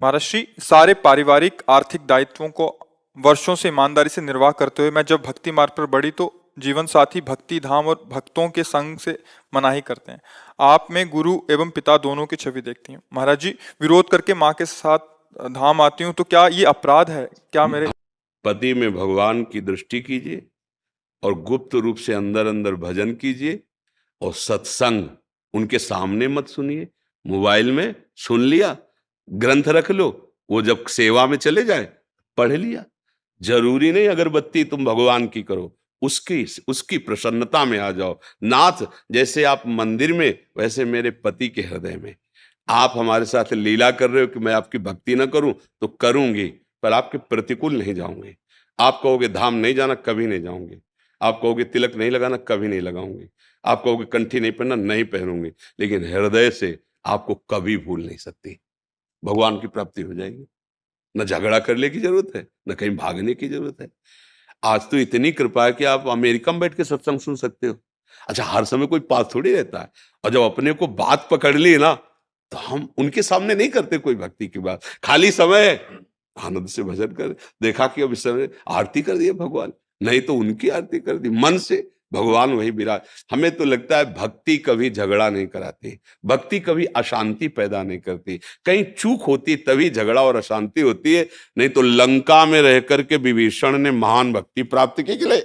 महाराष्ट्री सारे पारिवारिक आर्थिक दायित्वों को वर्षों से ईमानदारी से निर्वाह करते हुए मैं जब भक्ति मार्ग पर बढ़ी तो जीवन साथी भक्ति धाम और भक्तों के संग से मनाही करते हैं। आप में गुरु एवं पिता दोनों की छवि देखती हूँ। महाराज जी, विरोध करके माँ के साथ धाम आती हूँ तो क्या ये अपराध है? क्या मेरे पति में भगवान की दृष्टि कीजिए और गुप्त रूप से अंदर अंदर भजन कीजिए और सत्संग उनके सामने मत सुनिए। मोबाइल में सुन लिया, ग्रंथ रख लो, वो जब सेवा में चले जाए पढ़ लिया। जरूरी नहीं अगरबत्ती तुम भगवान की करो, उसकी उसकी प्रसन्नता में आ जाओ। नाथ जैसे आप मंदिर में, वैसे मेरे पति के हृदय में। आप हमारे साथ लीला कर रहे हो कि मैं आपकी भक्ति ना करूं, तो करूंगी, पर आपके प्रतिकूल नहीं जाऊंगे। आप कहोगे धाम नहीं जाना, कभी नहीं जाऊंगी। आप कहोगे तिलक नहीं लगाना, कभी नहीं लगाऊंगी। आप कहोगे कंठी नहीं पहनना, नहीं पहनूंगी, लेकिन हृदय से आपको कभी भूल नहीं सकती। भगवान की प्राप्ति हो जाएगी। न झगड़ा करने की जरूरत है, न कहीं भागने की जरूरत है। आज तो इतनी कृपा है कि आप अमेरिका में बैठ के सत्संग सुन सकते हो। अच्छा, हर समय कोई पास थोड़ी रहता है। और जब अपने को बात पकड़ ली ना, तो हम उनके सामने नहीं करते कोई भक्ति की बात। खाली समय आनंद से भजन कर, देखा कि अब इस समय आरती कर दी भगवान, नहीं तो उनकी आरती कर दी मन से। भगवान वही विराज। हमें तो लगता है भक्ति कभी झगड़ा नहीं कराती, भक्ति कभी अशांति पैदा नहीं करती। कहीं चूक होती तभी झगड़ा और अशांति होती है, नहीं तो लंका में रह करके विभीषण ने महान भक्ति प्राप्त की के लिए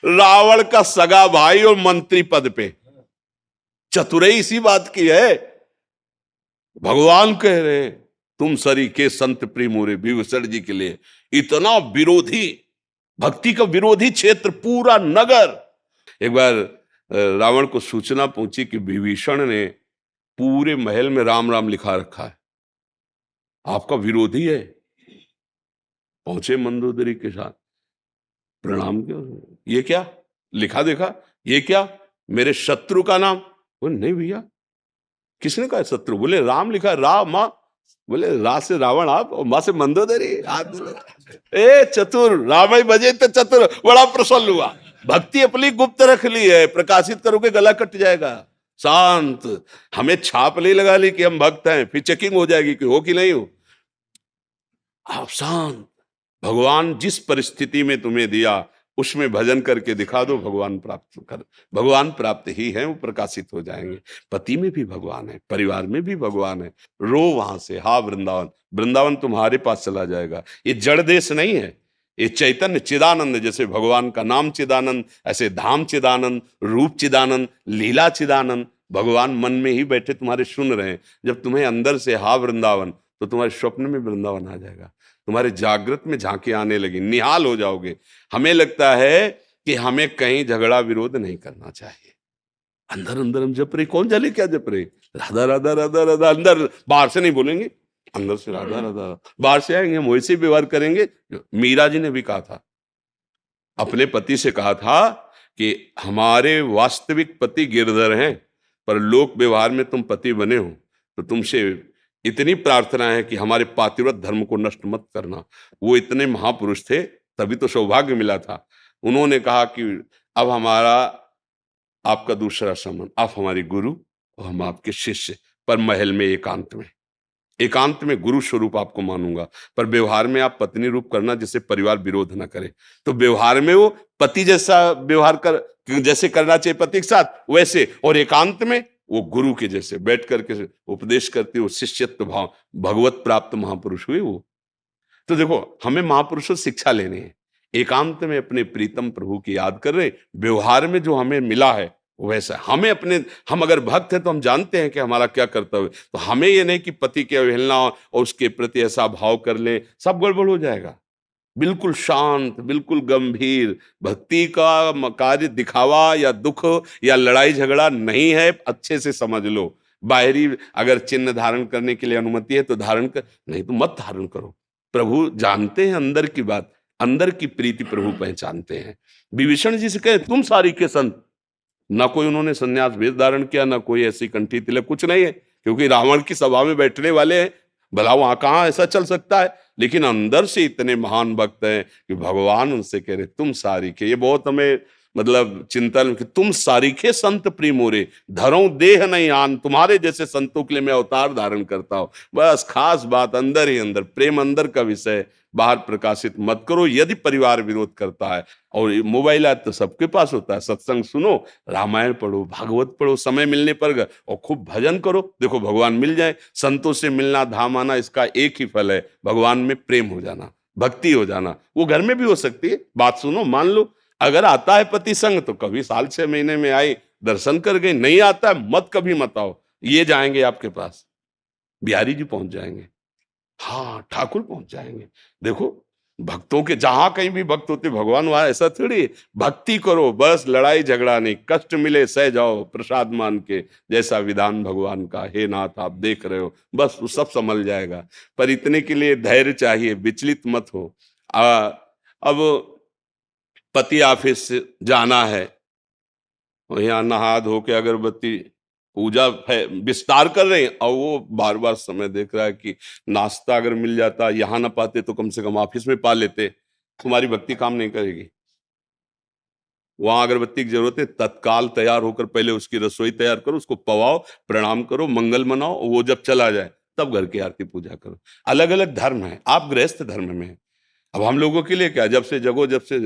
रावण का सगा भाई और मंत्री पद पे। चतुराई इसी बात की है। भगवान कह रहे तुम सरी के संत प्रिय विभीषण जी के लिए इतना विरोधी, भक्ति का विरोधी क्षेत्र पूरा नगर। एक बार रावण को सूचना पहुंची कि विभीषण ने पूरे महल में राम राम लिखा रखा है, आपका विरोधी है। पहुंचे मंदोदरी के साथ, प्रणाम क्यों, ये क्या लिखा, देखा ये क्या मेरे शत्रु का नाम? बोले नहीं भैया, किसने कहा शत्रु? बोले राम लिखा, राम माँ। बोले रा से रावण आप और माँ से मंदोदरी आप। ए चतुर, राम ही बजे तो चतुर। बड़ा प्रसन्न हुआ। भक्ति अपनी गुप्त रख ली है, प्रकाशित करोगे गला कट जाएगा। शांत, हमें छाप नहीं लगा ली कि हम भक्त हैं, फिर चेकिंग हो जाएगी कि हो कि नहीं हो। आप शांत, भगवान जिस परिस्थिति में तुम्हें दिया उसमें भजन करके दिखा दो, भगवान प्राप्त कर, भगवान प्राप्त ही है, वो प्रकाशित हो जाएंगे। पति में भी भगवान है, परिवार में भी भगवान है। रो वहां से, हा वृंदावन, वृंदावन तुम्हारे पास चला जाएगा। ये जड़ देश नहीं है, ये चैतन्य चिदानंद। जैसे भगवान का नाम चिदानंद, ऐसे धाम चिदानंद, रूप चिदानंद, लीला चिदानंद। भगवान मन में ही बैठे तुम्हारे सुन रहे हैं। जब तुम्हें अंदर से हा वृंदावन, तो तुम्हारे स्वप्न में वृंदावन आ जाएगा। तुम्हारे जागृत में झांकी आने लगी, निहाल हो जाओगे। हमें लगता है कि हमें कहीं झगड़ा विरोध नहीं करना चाहिए। अंदर अंदर हम जप रहे, कौन जाने क्या जप रहे, राधा राधा राधा राधा। अंदर, बाहर से नहीं बोलेंगे, अंदर से राधा राधा। बाहर से आएंगे हम वैसे व्यवहार करेंगे। मीरा जी ने भी कहा था, अपने पति से कहा था कि हमारे वास्तविक पति गिरधर हैं, पर लोक व्यवहार में तुम पति बने हो, तो तुमसे इतनी प्रार्थना है कि हमारे पातिव्रत धर्म को नष्ट मत करना। वो इतने महापुरुष थे, तभी तो सौभाग्य मिला था। उन्होंने कहा कि अब हमारा आपका दूसरा संबंध, आप हमारे गुरु और हम आपके शिष्य, पर महल में एकांत में, एकांत में गुरु स्वरूप आपको मानूंगा, पर व्यवहार में आप पत्नी रूप करना, जिससे परिवार विरोध ना करे। तो व्यवहार में वो पति जैसा व्यवहार कर, जैसे करना चाहिए पति के साथ वैसे, और एकांत में वो गुरु के जैसे बैठ करके उपदेश करती, वो शिष्यत्व भाव, भगवत प्राप्त महापुरुष हुए वो। तो देखो, हमें महापुरुषों से शिक्षा लेनी है। एकांत में अपने प्रीतम प्रभु की याद कर रहे, व्यवहार में जो हमें मिला है वैसा हमें अपने, हम अगर भक्त हैं तो हम जानते हैं कि हमारा क्या कर्तव्य। तो हमें ये नहीं कि पति की अवहेलना और उसके प्रति ऐसा भाव कर ले, सब गड़बड़ हो जाएगा। बिल्कुल शांत, बिल्कुल गंभीर। भक्ति का कार्य दिखावा या दुख या लड़ाई झगड़ा नहीं है, अच्छे से समझ लो। बाहरी अगर चिन्ह धारण करने के लिए अनुमति है तो धारण कर, नहीं तो मत धारण करो। प्रभु जानते हैं अंदर की बात, अंदर की प्रीति प्रभु पहचानते हैं। विभीषण जी से कहे तुम सारी के संत, ना कोई उन्होंने संन्यास वेश धारण किया, ना कोई ऐसी कंठी तिलक, कुछ नहीं है, क्योंकि रावण की सभा में बैठने वाले हैं। भला वहां कहां ऐसा चल सकता है, लेकिन अंदर से इतने महान भक्त हैं कि भगवान उनसे कह रहे तुम सारी के। ये बहुत हमें मतलब चिंतन कि तुम सारीखे संत प्रिय मोरे, धरो देह नहीं आन, तुम्हारे जैसे संतों के लिए मैं अवतार धारण करता हूं। बस खास बात अंदर ही अंदर, प्रेम अंदर का विषय, बाहर प्रकाशित मत करो यदि परिवार विरोध करता है। और ये मोबाइल आज तो सबके पास होता है, सत्संग सुनो, रामायण पढ़ो, भागवत पढ़ो, समय मिलने पर और खूब भजन करो, देखो भगवान मिल जाए। संतों से मिलना, धाम आना, इसका एक ही फल है, भगवान में प्रेम हो जाना, भक्ति हो जाना। वो घर में भी हो सकती है, बात सुनो, मान लो अगर आता है पति संग तो कभी साल 6 महीने में आई, दर्शन कर गई, नहीं आता है मत कभी मत आओ, ये जाएंगे आपके पास, बिहारी जी पहुंच जाएंगे, हाँ ठाकुर पहुंच जाएंगे। देखो भक्तों के जहां कहीं भी भक्त होते भगवान वहां, ऐसा थोड़ी है। भक्ति करो बस, लड़ाई झगड़ा नहीं, कष्ट मिले सह जाओ प्रसाद मान के, जैसा विधान भगवान का, हे नाथ आप देख रहे हो, बस वो सब संभल जाएगा। पर इतने के लिए धैर्य चाहिए, विचलित मत हो। अब पति ऑफिस से जाना है, और यहाँ नहा धो के अगरबत्ती पूजा विस्तार कर रहे हैं, और वो बार बार समय देख रहा है कि नाश्ता अगर मिल जाता, यहाँ ना पाते तो कम से कम ऑफिस में पा लेते। तुम्हारी भक्ति काम नहीं करेगी। वहां अगरबत्ती की जरूरत है, तत्काल तैयार होकर पहले उसकी रसोई तैयार करो, उसको पवाओ, प्रणाम करो, मंगल मनाओ, वो जब चला जाए तब घर की आरती पूजा करो। अलग अलग धर्म है, आप गृहस्थ धर्म में हैं। अब हम लोगों के लिए क्या, जब से जगो, जब से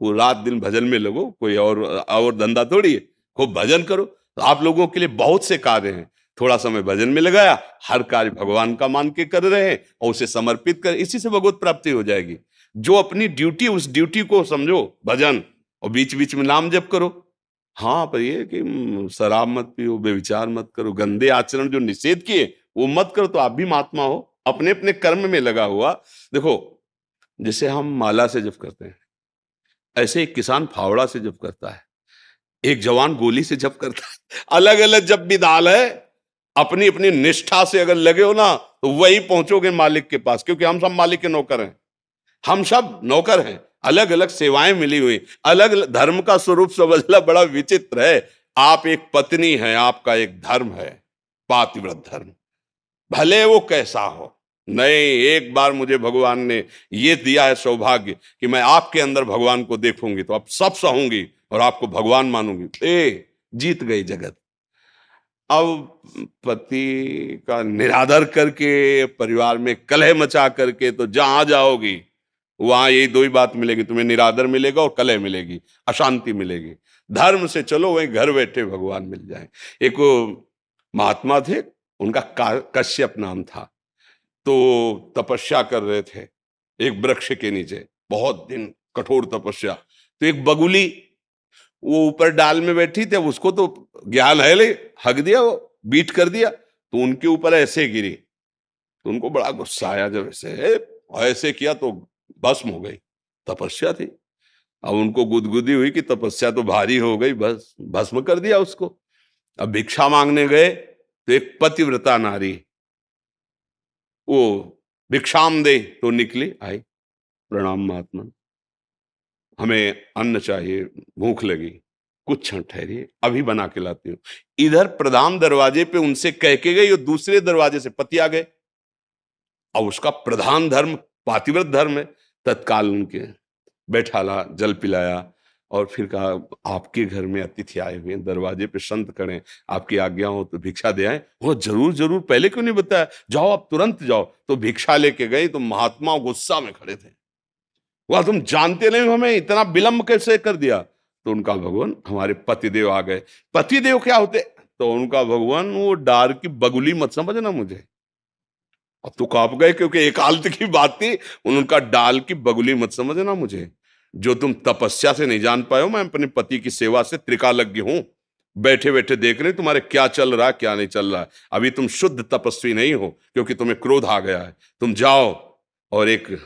वो रात दिन भजन में लगो, कोई और धंधा थोड़ी है, खूब भजन करो। तो आप लोगों के लिए बहुत से कार्य हैं, थोड़ा समय भजन में लगाया, हर कार्य भगवान का मान के कर रहे हैं और उसे समर्पित कर, इसी से भगवत प्राप्ति हो जाएगी। जो अपनी ड्यूटी, उस ड्यूटी को समझो भजन, और बीच बीच में नाम जप करो। हाँ पर ये कि शराब मत पियो, बेविचार मत करो, गंदे आचरण जो निषेध किए वो मत करो, तो आप भी महात्मा हो, अपने अपने कर्म में लगा हुआ। देखो जैसे हम माला से जप करते हैं, ऐसे एक किसान फावड़ा से जप करता है, एक जवान गोली से जप करता है। अलग अलग जप भी दाल है। अपनी अपनी निष्ठा से अगर लगे हो ना, तो वही पहुंचोगे मालिक के पास, क्योंकि हम सब मालिक के नौकर हैं, हम सब नौकर हैं। अलग अलग सेवाएं मिली हुई, अलग अलग धर्म का स्वरूप समझना बड़ा विचित्र है। आप एक पत्नी हैं, आपका एक धर्म है, पातिव्रत धर्म, भले वो कैसा हो। नहीं, एक बार मुझे भगवान ने ये दिया है सौभाग्य कि मैं आपके अंदर भगवान को देखूंगी तो अब सब सहूंगी और आपको भगवान मानूंगी, जीत गई जगत। अब पति का निरादर करके, परिवार में कलह मचा करके, तो जहां जाओगी वहां यही दो ही बात मिलेगी, तुम्हें निरादर मिलेगा और कलह मिलेगी, अशांति मिलेगी। धर्म से चलो, वहीं घर बैठे भगवान मिल जाए। एक महात्मा थे, उनका कश्यप नाम था, तो तपस्या कर रहे थे एक वृक्ष के नीचे, बहुत दिन कठोर तपस्या। तो एक बगुली वो ऊपर डाल में बैठी थी, अब उसको तो ज्ञान है, ले हक दिया, वो बीट कर दिया, तो उनके ऊपर ऐसे गिरी। तो उनको बड़ा गुस्सा आया, जब ऐसे किया तो भस्म हो गई, तपस्या थी। अब उनको गुदगुदी हुई कि तपस्या तो भारी हो गई, बस भस्म कर दिया उसको। अब भिक्षा मांगने गए तो एक पतिव्रता नारी वो भिक्षाम दे तो निकली, आई, प्रणाम महात्मा, हमें अन्न चाहिए, भूख लगी, कुछ क्षण ठहरिए, अभी बना के लाती हूँ। इधर प्रधान दरवाजे पे उनसे कह के गई, और दूसरे दरवाजे से पति आ गए। अब उसका प्रधान धर्म पातिव्रत धर्म है, तत्काल उनके बैठाला, जल पिलाया, और फिर कहा आपके घर में अतिथि आए हुए हैं, दरवाजे पे संत खड़े, आपकी आज्ञा हो तो भिक्षा दे आए। वो जरूर जरूर, पहले क्यों नहीं बताया, जाओ आप तुरंत जाओ। तो भिक्षा लेके गई, तो महात्मा गुस्सा में खड़े थे, वह तुम जानते नहीं हमें इतना विलंब कैसे कर दिया। तो उनका भगवान, हमारे पतिदेव आ गए। पतिदेव क्या होते, तो उनका भगवान, वो डार की बगुली मत समझना मुझे। अब तो कांप गए, क्योंकि एकांत की बात थी। उनका डाल की बगुली मत समझना मुझे, जो तुम तपस्या से नहीं जान पाए हो, मैं अपने पति की सेवा से त्रिकालज्ञ हूं। बैठे बैठे देख रहे तुम्हारे क्या चल रहा है क्या नहीं चल रहा है। अभी तुम शुद्ध तपस्वी नहीं हो, क्योंकि तुम्हें क्रोध आ गया है। तुम जाओ, और एक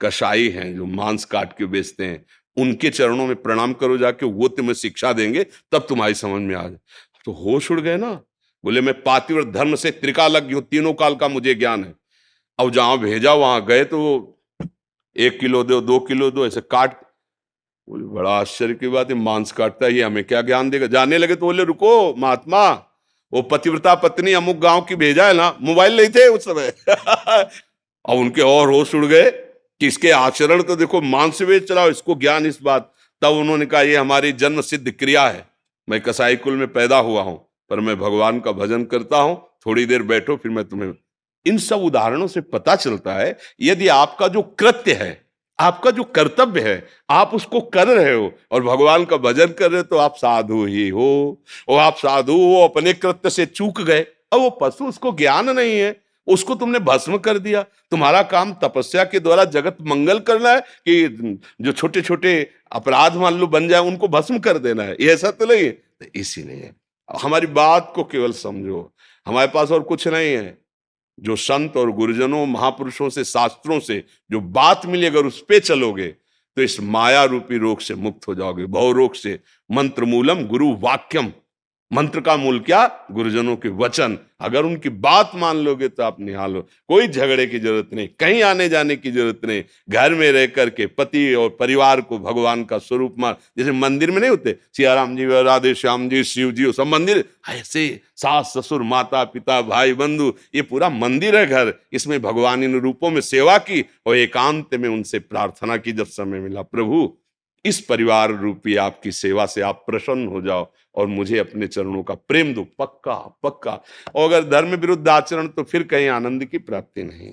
कसाई हैं जो मांस काट के बेचते हैं, उनके चरणों में प्रणाम करो जाके, वो तुम्हें शिक्षा देंगे, तब तुम्हारी समझ में आ जाए। तो होश उड़ गए ना। बोले मैं पातिव्रत धर्म से त्रिकालज्ञ हूं, तीनों काल का मुझे ज्ञान है। अब जहां भेजा वहां गए तो 1 किलो दो, 2 किलो दो, ऐसे काट। बोले बड़ा आश्चर्य की बात है, मांस काटता है, ये हमें क्या ज्ञान देगा। जाने लगे तो बोले रुको महात्मा, वो पतिव्रता पत्नी अमुक गांव की भेजा है ना, मोबाइल नहीं थे उस समय। अब उनके और होश उड़ गए कि इसके आचरण तो देखो, मांस बेच रहा हो, इसको ज्ञान इस बात। तब उन्होंने कहा ये हमारी जन्म सिद्ध क्रिया है, मैं कसाई कुल में पैदा हुआ हूं, पर मैं भगवान का भजन करता हूं, थोड़ी देर बैठो फिर मैं तुम्हें। इन सब उदाहरणों से पता चलता है यदि आपका जो कृत्य है, आपका जो कर्तव्य है, आप उसको कर रहे हो और भगवान का भजन कर रहे हो, तो आप साधु ही हो। और आप साधु हो, अपने कृत्य से चूक गए। अब वो पशु, उसको ज्ञान नहीं है, उसको तुमने भस्म कर दिया। तुम्हारा काम तपस्या के द्वारा जगत मंगल करना है कि जो छोटे छोटे अपराध मान लो बन जाए उनको भस्म कर देना है? ये ऐसा तो नहीं है। तो इसीलिए हमारी बात को केवल समझो, हमारे पास और कुछ नहीं है। जो संत और गुरुजनों महापुरुषों से, शास्त्रों से जो बात मिली, अगर उस पे चलोगे तो इस माया रूपी रोग से मुक्त हो जाओगे, भव रोग से। मंत्र मूलम गुरु वाक्यम, मंत्र का मूल क्या? गुरुजनों के वचन। अगर उनकी बात मान लोगे तो आप निहाल हो। कोई झगड़े की जरूरत नहीं, कहीं आने जाने की जरूरत नहीं। घर में रह करके पति और परिवार को भगवान का स्वरूप मान, जैसे मंदिर में नहीं होते सियाराम जी, राधे श्याम जी, शिव जी, सब मंदिर ऐसे, सास ससुर माता पिता भाई बंधु, ये पूरा मंदिर है घर। इसमें भगवान इन रूपों में सेवा की और एकांत में उनसे प्रार्थना की जब समय मिला, प्रभु इस परिवार रूपी आपकी सेवा से आप प्रसन्न हो जाओ और मुझे अपने चरणों का प्रेम दो। पक्का पक्का। और अगर धर्म विरुद्ध आचरण तो फिर कहीं आनंद की प्राप्ति नहीं।